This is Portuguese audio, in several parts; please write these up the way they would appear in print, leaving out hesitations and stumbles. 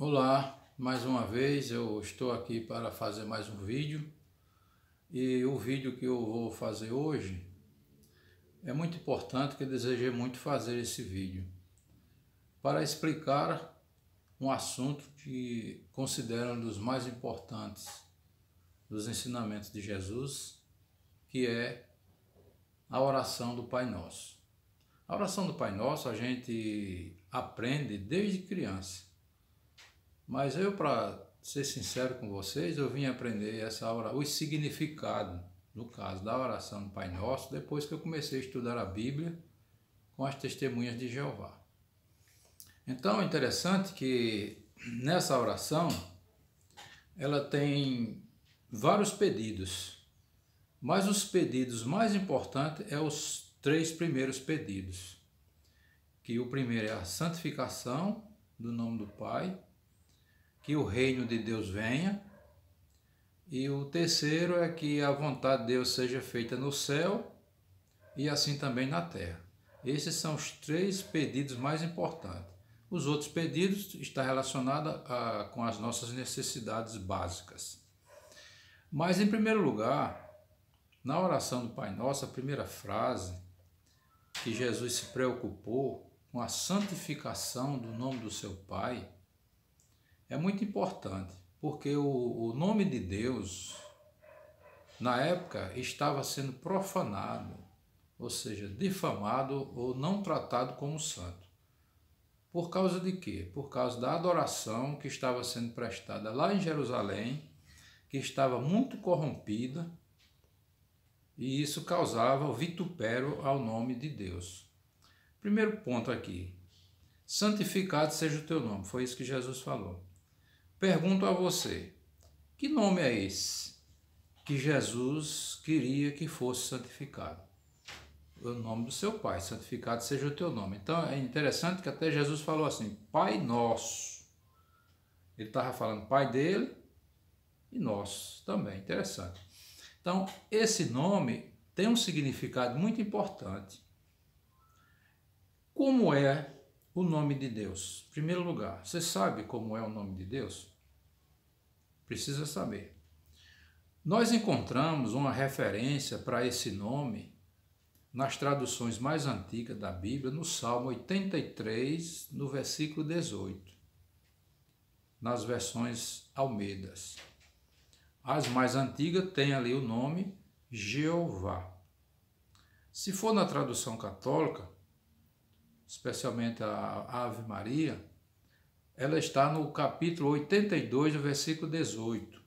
Olá, mais uma vez eu estou aqui para fazer mais um vídeo e o vídeo que eu vou fazer hoje é muito importante, que eu desejei muito fazer esse vídeo para explicar um assunto que considero um dos mais importantes dos ensinamentos de Jesus, que é a oração do Pai Nosso. A oração do Pai Nosso a gente aprende desde criança. Mas para ser sincero com vocês, eu vim aprender o significado, no caso, da oração do Pai Nosso, depois que eu comecei a estudar a Bíblia com as testemunhas de Jeová. Então é interessante que nessa oração, ela tem vários pedidos, mas os pedidos mais importantes são os 3 primeiros pedidos, que o primeiro é a santificação do nome do Pai, que o reino de Deus venha, e o terceiro é que a vontade de Deus seja feita no céu e assim também na terra. Esses são os 3 pedidos mais importantes. Os outros pedidos estão relacionados com as nossas necessidades básicas. Mas, em primeiro lugar, na oração do Pai Nosso, a primeira frase que Jesus se preocupou com a santificação do nome do seu Pai é muito importante, porque o nome de Deus, na época, estava sendo profanado, ou seja, difamado ou não tratado como santo. Por causa de quê? Por causa da adoração que estava sendo prestada lá em Jerusalém, que estava muito corrompida, e isso causava o vitupério ao nome de Deus. Primeiro ponto aqui, santificado seja o teu nome, foi isso que Jesus falou. Pergunto a você, que nome é esse que Jesus queria que fosse santificado? O nome do seu Pai, santificado seja o teu nome. Então é interessante que até Jesus falou assim, Pai Nosso. Ele estava falando Pai dele e nosso também, interessante. Então esse nome tem um significado muito importante. Como é o nome de Deus? Em primeiro lugar, você sabe como é o nome de Deus? Precisa saber. Nós encontramos uma referência para esse nome nas traduções mais antigas da Bíblia, no Salmo 83, no versículo 18, nas versões Almeidas. As mais antigas têm ali o nome Jeová. Se for na tradução católica, especialmente a Ave Maria, ela está no capítulo 82, do versículo 18,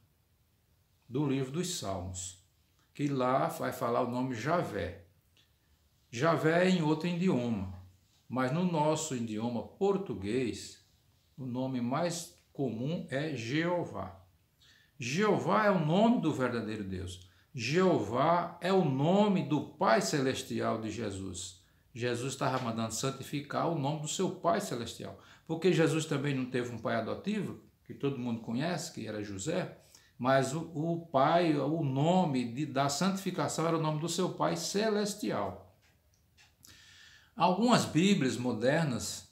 do livro dos Salmos, que lá vai falar o nome Javé. Javé é em outro idioma, mas no nosso idioma português, o nome mais comum é Jeová. Jeová é o nome do verdadeiro Deus. Jeová é o nome do Pai Celestial de Jesus. Jesus estava mandando santificar o nome do seu Pai Celestial. Porque Jesus também não teve um pai adotivo, que todo mundo conhece, que era José, mas o pai, o nome da santificação era o nome do seu Pai Celestial. Algumas Bíblias modernas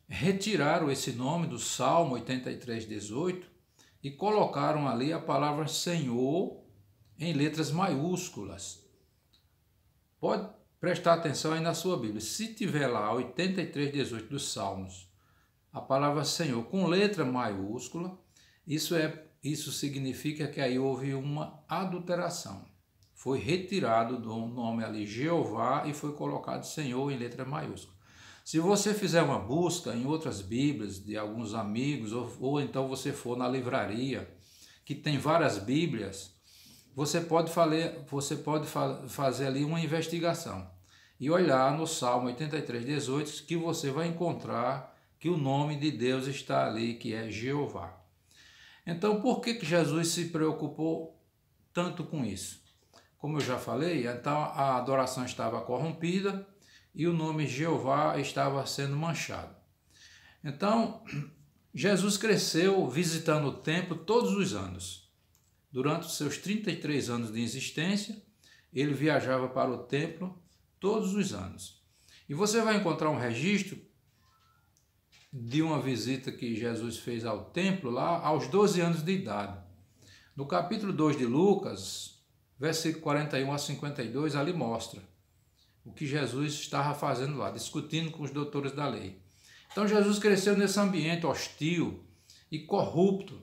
retiraram esse nome do Salmo 83, 18 e colocaram ali a palavra Senhor em letras maiúsculas. Pode prestar atenção aí na sua Bíblia. Se tiver lá 83, 18 dos Salmos, a palavra Senhor com letra maiúscula, isso significa que aí houve uma adulteração. Foi retirado do nome ali Jeová e foi colocado Senhor em letra maiúscula. Se você fizer uma busca em outras Bíblias de alguns amigos, ou então você for na livraria, que tem várias Bíblias, você pode fazer ali uma investigação e olhar no Salmo 83, 18, que você vai encontrar que o nome de Deus está ali, que é Jeová. Então, por que Jesus se preocupou tanto com isso? Como eu já falei, então a adoração estava corrompida e o nome Jeová estava sendo manchado. Então, Jesus cresceu visitando o templo todos os anos. Durante os seus 33 anos de existência, ele viajava para o templo todos os anos. E você vai encontrar um registro de uma visita que Jesus fez ao templo lá aos 12 anos de idade. No capítulo 2 de Lucas, versículo 41 a 52, ali mostra o que Jesus estava fazendo lá, discutindo com os doutores da lei. Então Jesus cresceu nesse ambiente hostil e corrupto.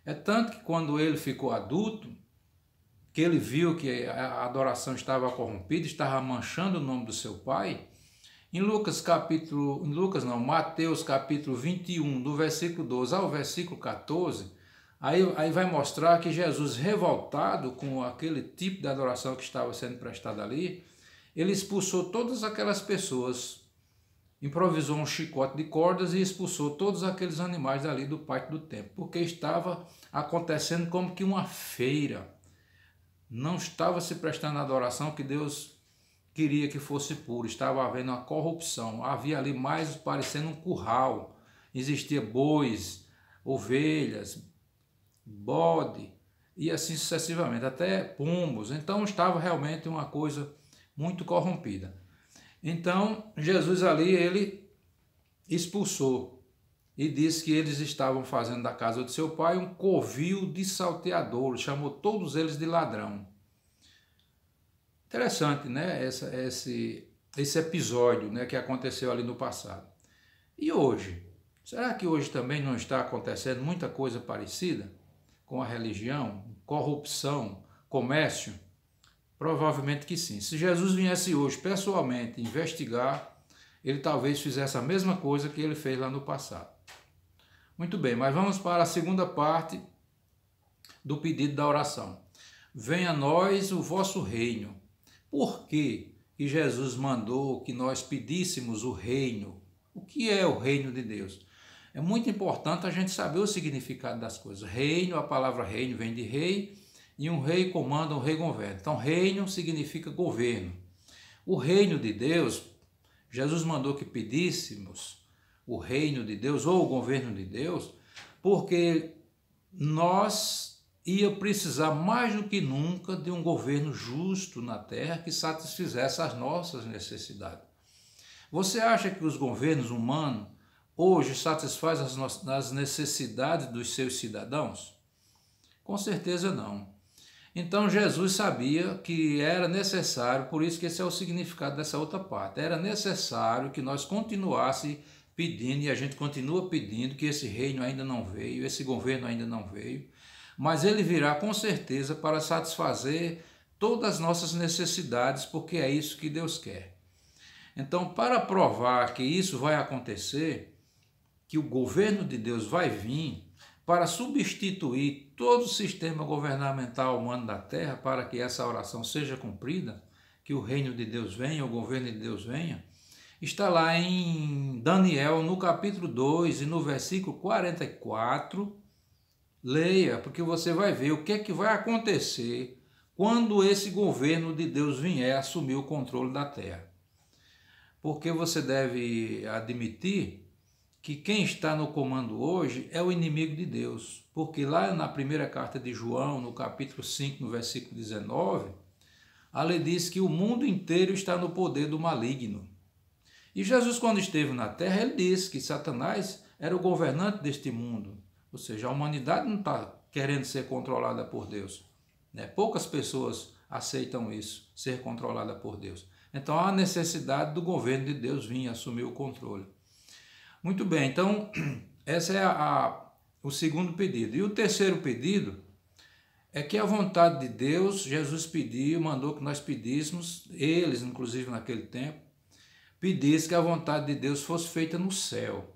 É tanto que quando ele ficou adulto, que ele viu que a adoração estava corrompida, estava manchando o nome do seu pai, Mateus capítulo 21, do versículo 12 ao versículo 14, aí vai mostrar que Jesus, revoltado com aquele tipo de adoração que estava sendo prestada ali, ele expulsou todas aquelas pessoas, improvisou um chicote de cordas e expulsou todos aqueles animais dali do pátio do templo, porque estava acontecendo como que uma feira. Não estava se prestando a adoração que Deus queria que fosse puro, estava havendo uma corrupção, havia ali mais parecendo um curral, existia bois, ovelhas, bode e assim sucessivamente, até pombos, então estava realmente uma coisa muito corrompida. Então Jesus ali, ele expulsou e disse que eles estavam fazendo da casa do seu pai um covil de salteadores, chamou todos eles de ladrão. Interessante, né? Esse episódio, né, que aconteceu ali no passado. E hoje? Será que hoje também não está acontecendo muita coisa parecida com a religião, corrupção, comércio? Provavelmente que sim. Se Jesus viesse hoje pessoalmente investigar, ele talvez fizesse a mesma coisa que ele fez lá no passado. Muito bem, mas vamos para a segunda parte do pedido da oração. Venha a nós o vosso reino. Por que Jesus mandou que nós pedíssemos o reino? O que é o reino de Deus? É muito importante a gente saber o significado das coisas. Reino, a palavra reino vem de rei, e um rei comanda, um rei governa. Então, reino significa governo. O reino de Deus, Jesus mandou que pedíssemos o reino de Deus ou o governo de Deus, porque nós ia precisar mais do que nunca de um governo justo na terra que satisfizesse as nossas necessidades. Você acha que os governos humanos hoje satisfazem as necessidades dos seus cidadãos? Com certeza não. Então Jesus sabia que era necessário, por isso que esse é o significado dessa outra parte, era necessário que nós continuássemos pedindo, e a gente continua pedindo, que esse reino ainda não veio, esse governo ainda não veio, mas ele virá com certeza para satisfazer todas as nossas necessidades, porque é isso que Deus quer. Então, para provar que isso vai acontecer, que o governo de Deus vai vir para substituir todo o sistema governamental humano da terra, para que essa oração seja cumprida, que o reino de Deus venha, o governo de Deus venha, está lá em Daniel, no capítulo 2 e no versículo 44, leia, porque você vai ver o que é que vai acontecer quando esse governo de Deus vier assumir o controle da terra. Porque você deve admitir que quem está no comando hoje é o inimigo de Deus. Porque lá na primeira carta de João, no capítulo 5, no versículo 19, a lei diz que o mundo inteiro está no poder do maligno. E Jesus, quando esteve na terra, ele disse que Satanás era o governante deste mundo. Ou seja, a humanidade não está querendo ser controlada por Deus. Né? Poucas pessoas aceitam isso, ser controlada por Deus. Então há necessidade do governo de Deus vir assumir o controle. Muito bem, então esse é o segundo pedido. E o terceiro pedido é que a vontade de Deus, Jesus pediu, mandou que nós pedíssemos, eles inclusive naquele tempo, pedissem que a vontade de Deus fosse feita no céu.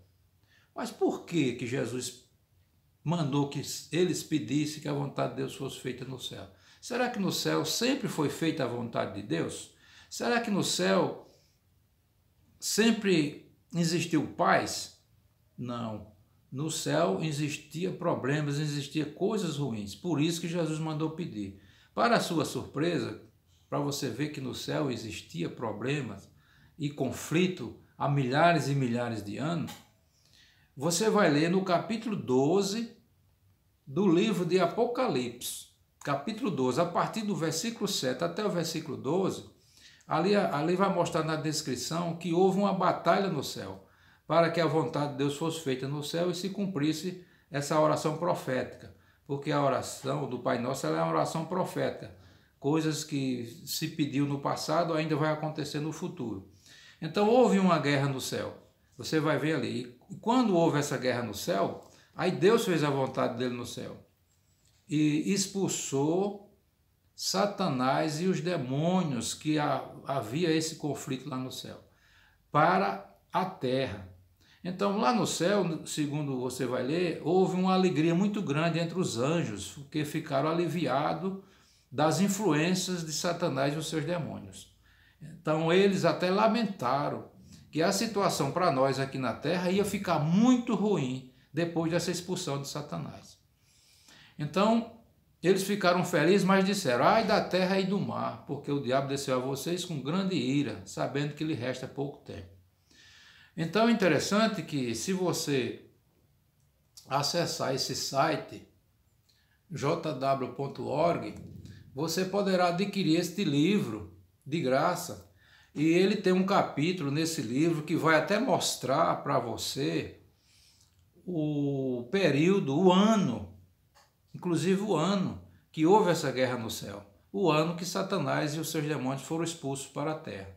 Mas por que Jesus mandou que eles pedissem que a vontade de Deus fosse feita no céu? Será que no céu sempre foi feita a vontade de Deus? Será que no céu sempre existiu paz? Não. No céu existia problemas, existia coisas ruins. Por isso que Jesus mandou pedir. Para a sua surpresa, para você ver que no céu existia problemas e conflito há milhares e milhares de anos, você vai ler no capítulo 12 do livro de Apocalipse. Capítulo 12, a partir do versículo 7 até o versículo 12, ali vai mostrar na descrição que houve uma batalha no céu. para que a vontade de Deus fosse feita no céu e se cumprisse essa oração profética, porque a oração do Pai Nosso ela é uma oração profética, coisas que se pediu no passado ainda vai acontecer no futuro. Então houve uma guerra no céu, você vai ver ali, e quando houve essa guerra no céu, aí Deus fez a vontade dele no céu e expulsou Satanás e os demônios que havia esse conflito lá no céu para a terra. Então, lá no céu, segundo você vai ler, houve uma alegria muito grande entre os anjos, porque ficaram aliviados das influências de Satanás e os seus demônios. Então, eles até lamentaram que a situação para nós aqui na terra ia ficar muito ruim depois dessa expulsão de Satanás. Então, eles ficaram felizes, mas disseram, ai da terra e do mar, porque o diabo desceu a vocês com grande ira, sabendo que lhe resta pouco tempo. Então é interessante que se você acessar esse site, jw.org, você poderá adquirir este livro de graça. E ele tem um capítulo nesse livro que vai até mostrar para você o período, o ano, inclusive o ano que houve essa guerra no céu, o ano que Satanás e os seus demônios foram expulsos para a terra.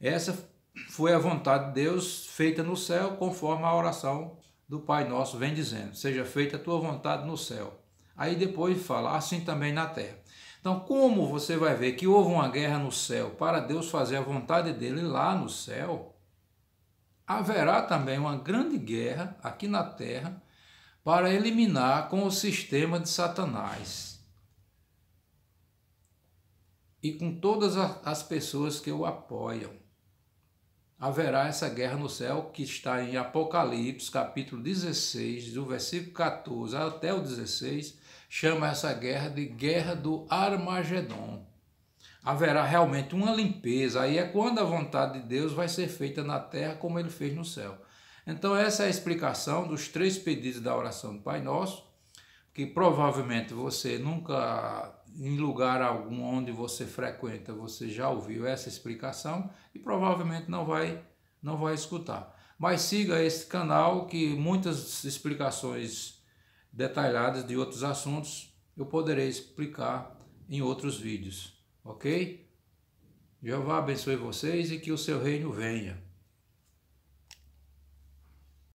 Essa foi a vontade de Deus feita no céu, conforme a oração do Pai Nosso vem dizendo, seja feita a tua vontade no céu. Aí depois fala, assim também na terra. Então, como você vai ver que houve uma guerra no céu para Deus fazer a vontade dele lá no céu, haverá também uma grande guerra aqui na terra para eliminar com o sistema de Satanás e com todas as pessoas que o apoiam. Haverá essa guerra no céu que está em Apocalipse, capítulo 16, do versículo 14 até o 16, chama essa guerra de Guerra do Armagedon. Haverá realmente uma limpeza, aí é quando a vontade de Deus vai ser feita na terra como ele fez no céu. Então essa é a explicação dos 3 pedidos da oração do Pai Nosso, que provavelmente você nunca, em lugar algum onde você frequenta, você já ouviu essa explicação e provavelmente não vai escutar. Mas siga esse canal que muitas explicações detalhadas de outros assuntos eu poderei explicar em outros vídeos, ok? Jeová abençoe vocês e que o seu reino venha.